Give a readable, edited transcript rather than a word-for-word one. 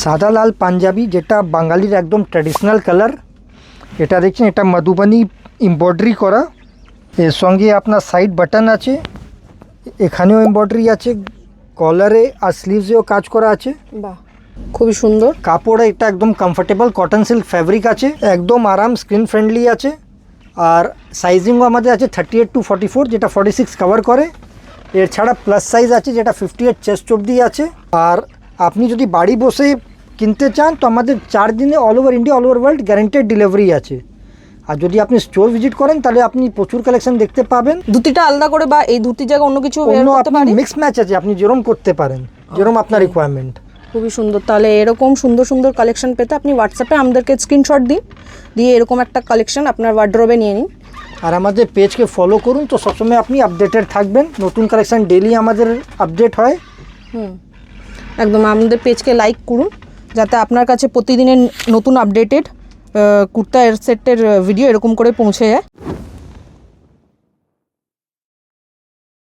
সাদা লাল পাঞ্জাবি, যেটা বাঙালির একদম ট্র্যাডিশনাল কালার। এটা দেখছেন, এটা মধুবনী এমব্রয়ডারি করা। এর সঙ্গে আপনার সাইড বাটন আছে, এখানেও এমব্রয়ডারি আছে, কলারে আর স্লিভসেও কাজ করা আছে। বাহ, খুবই সুন্দর কাপড়ে এটা একদম কমফোর্টেবল কটন সিল্ক ফ্যাব্রিক আছে, একদম আরাম, স্ক্রিন ফ্রেন্ডলি আছে। আর সাইজিংও আমাদের আছে 38 to 44, যেটা 46 কভার করে। এর ছাড়া প্লাস সাইজ আছে, যেটা 58 চেস্ট অবধি আছে। আর আপনি যদি বাড়ি বসে কিনতে চান তো আমাদের 4 দিনে all over India, all over world guaranteed delivery আছে। আর যদি আপনি স্টোর ভিজিট করেন তাহলে আপনি প্রচুর কালেকশন দেখতে পাবেন। ধুতিটা আলাদা করে বা এই ধুতির জায়গায় অন্য কিছু অন্য করতে আপনি পারি? মিক্স ম্যাচ আছে, আপনি যেরকম করতে পারেন, যেরকম আপনার রিকোয়ারমেন্ট। খুবই সুন্দর। তাহলে এরকম সুন্দর সুন্দর কালেকশন পেতে আপনি হোয়াটসঅ্যাপে আমাদেরকে স্ক্রিনশট দিন, দিয়ে এরকম একটা কালেকশন আপনার ওয়ার্ড্রোবে নিয়ে নিন। আর আমাদের পেজকে ফলো করুন, তো সবসময় আপনি আপডেটেড থাকবেন। নতুন কালেকশন ডেইলি আমাদের আপডেট হয়। একদম আমাদের পেজকে লাইক করুন, যাতে আপনার কাছে প্রতিদিনের নতুন আপডেটেড কুর্তা সেটের ভিডিও এরকম করে পৌঁছে যায়।